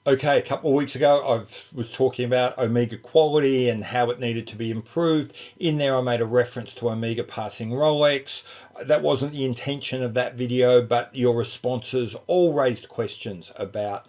Okay, a couple of weeks ago, I was talking about Omega quality and how it needed to be improved. In there, I made a reference to Omega passing Rolex. That wasn't the intention of that video, but your responses all raised questions about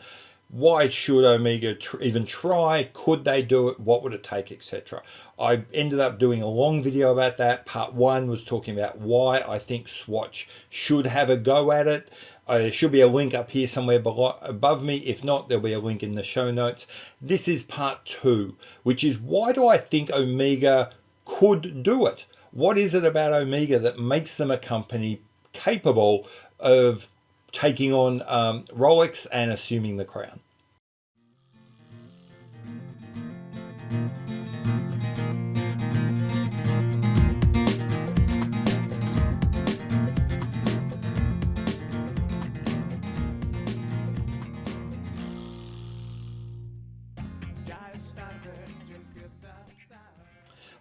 why should Omega even try? Could they do it? What would it take, etc. I ended up doing a long video about that. Part one was talking about why I think Swatch should have a go at it. There should be a link up here somewhere above me. If not, there'll be a link in the show notes. This is part two, which is why do I think Omega could do it? What is it about Omega that makes them a company capable of taking on Rolex and assuming the crown?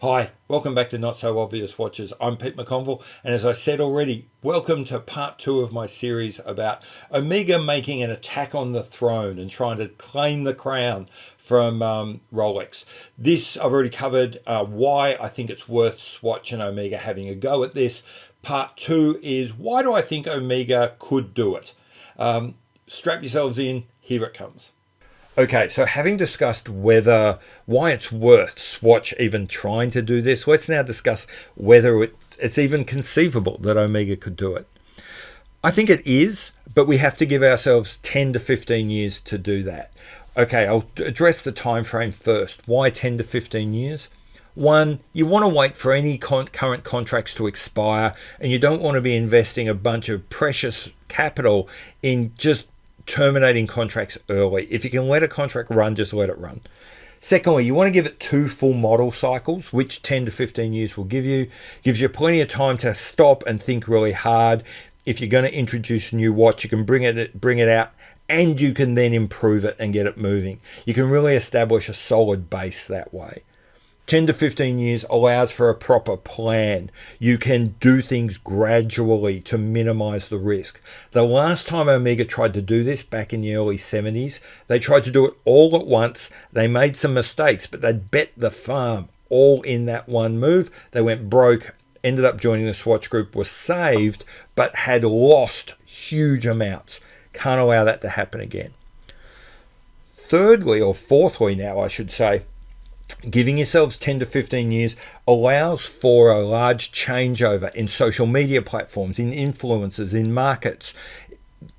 Hi, welcome back to Not So Obvious Watches. I'm Pete McConville, and as I said already, welcome to part two of my series about Omega making an attack on the throne and trying to claim the crown from Rolex. This, I've already covered why I think it's worth Swatch and Omega having a go at this. Part two is why do I think Omega could do it? Strap yourselves in, here it comes. Okay, so having discussed why it's worth Swatch even trying to do this, let's now discuss whether it's even conceivable that Omega could do it. I think it is, but we have to give ourselves 10 to 15 years to do that. Okay, I'll address the time frame first. Why 10 to 15 years? One, you want to wait for any current contracts to expire, and you don't want to be investing a bunch of precious capital in just terminating contracts early. If you can let a contract run, just let it run. Secondly, you want to give it 2 full model cycles, which 10 to 15 years will give you. Gives you plenty of time to stop and think really hard. If you're going to introduce a new watch, you can bring it out, and you can then improve it and get it moving. You can really establish a solid base that way. 10 to 15 years allows for a proper plan. You can do things gradually to minimize the risk. The last time Omega tried to do this back in the early 70s, they tried to do it all at once. They made some mistakes, but they'd bet the farm all in that one move. They went broke, ended up joining the Swatch Group, were saved, but had lost huge amounts. Can't allow that to happen again. Thirdly, or fourthly now I should say, giving yourselves 10 to 15 years allows for a large changeover in social media platforms, in influencers, in markets.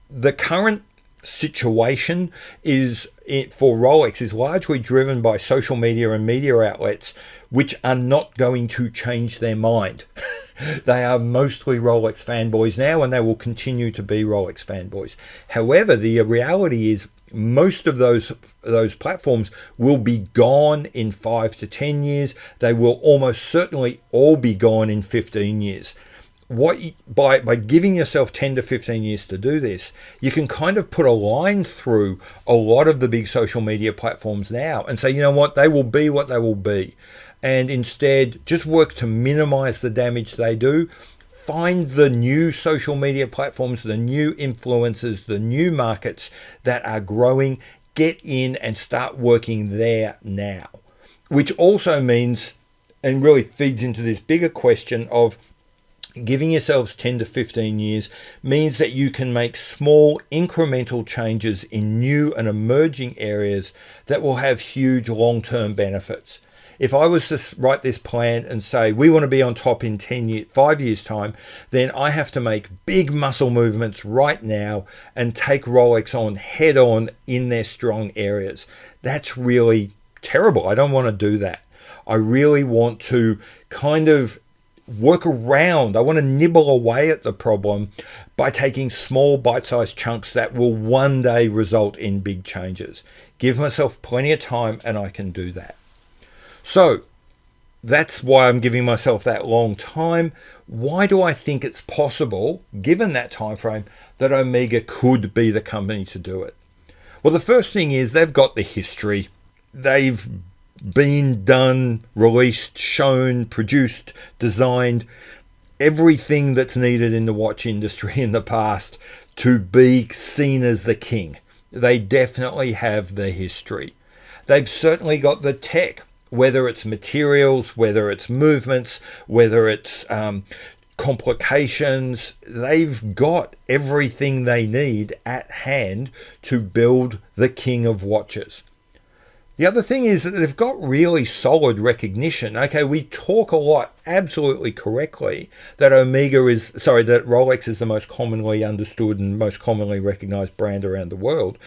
The current situation for Rolex is largely driven by social media and media outlets, which are not going to change their mind. They are mostly Rolex fanboys now, and they will continue to be Rolex fanboys. However, the reality is most of those platforms will be gone in 5 to 10 years. They will almost certainly all be gone in 15 years. By giving yourself 10 to 15 years to do this, you can kind of put a line through a lot of the big social media platforms now and say, you know what, they will be what they will be. And instead, just work to minimize the damage they do. Find the new social media platforms, the new influencers, the new markets that are growing. Get in and start working there now. Which also means, and really feeds into this bigger question of giving yourselves 10 to 15 years, means that you can make small incremental changes in new and emerging areas that will have huge long-term benefits. If I was to write this plan and say, we want to be on top in 5 years time, then I have to make big muscle movements right now and take Rolex on head on in their strong areas. That's really terrible. I don't want to do that. I really want to kind of work around. I want to nibble away at the problem by taking small bite-sized chunks that will one day result in big changes. Give myself plenty of time and I can do that. So that's why I'm giving myself that long time. Why do I think it's possible, given that time frame, that Omega could be the company to do it? Well, the first thing is they've got the history. They've been done, released, shown, produced, designed, everything that's needed in the watch industry in the past to be seen as the king. They definitely have the history. They've certainly got the tech, whether it's materials, whether it's movements, whether it's complications. They've got everything they need at hand to build the king of watches. The other thing is that they've got really solid recognition. Okay, we talk a lot, absolutely correctly, that that Rolex is the most commonly understood and most commonly recognized brand around the world.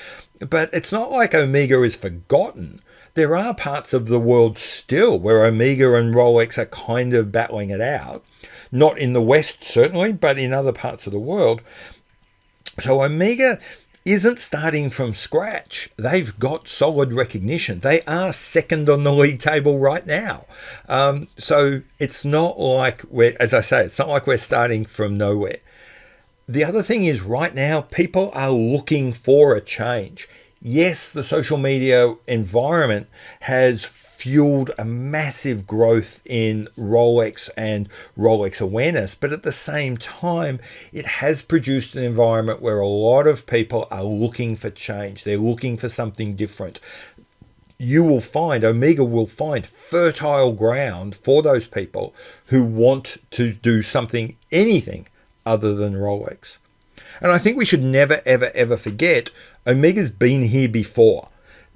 But it's not like Omega is forgotten. There are parts of the world still where Omega and Rolex are kind of battling it out. Not in the West, certainly, but in other parts of the world. So Omega isn't starting from scratch. They've got solid recognition. They are second on the league table right now. So it's not like as I say, it's not like we're starting from nowhere. The other thing is right now, people are looking for a change. Yes, the social media environment has fueled a massive growth in Rolex and Rolex awareness, but at the same time, it has produced an environment where a lot of people are looking for change. They're looking for something different. Omega will find fertile ground for those people who want to do anything other than Rolex. And I think we should never, ever, ever forget Omega's been here before.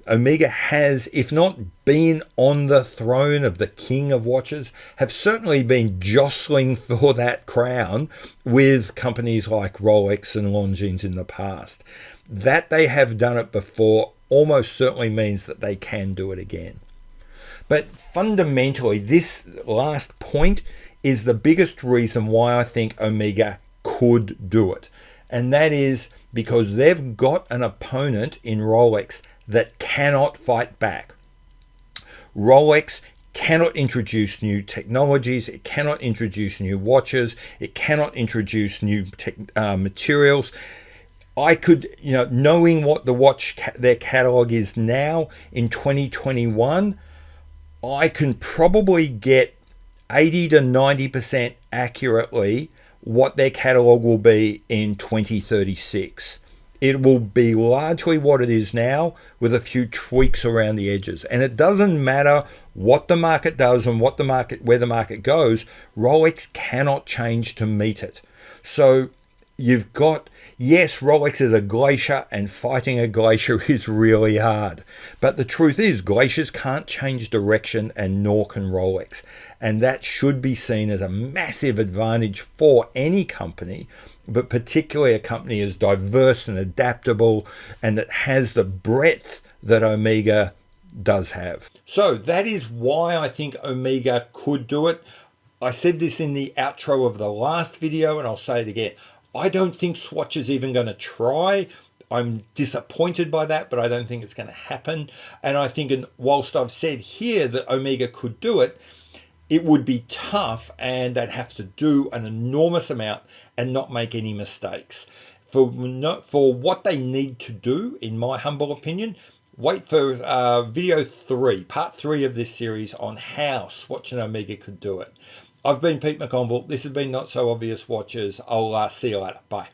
Omega has, if not been on the throne of the king of watches, have certainly been jostling for that crown with companies like Rolex and Longines in the past. That they have done it before almost certainly means that they can do it again. But fundamentally, this last point is the biggest reason why I think Omega could do it. And that is because they've got an opponent in Rolex that cannot fight back. Rolex cannot introduce new technologies. It cannot introduce new watches. It cannot introduce new materials. I could, knowing what their catalog is now in 2021, I can probably get 80 to 90% accurately what their catalog will be in 2036. It will be largely what it is now with a few tweaks around the edges. And it doesn't matter what the market does and where the market goes, Rolex cannot change to meet it. So you've got, yes, Rolex is a glacier and fighting a glacier is really hard. But the truth is glaciers can't change direction and nor can Rolex. And that should be seen as a massive advantage for any company, but particularly a company as diverse and adaptable and that has the breadth that Omega does have. So that is why I think Omega could do it. I said this in the outro of the last video and I'll say it again. I don't think Swatch is even going to try. I'm disappointed by that, but I don't think it's going to happen. And I think whilst I've said here that Omega could do it, it would be tough and they'd have to do an enormous amount and not make any mistakes. For what they need to do, in my humble opinion, wait for video 3, part 3 of this series on how Swatch and Omega could do it. I've been Pete McConville. This has been Not So Obvious Watches. I'll see you later. Bye.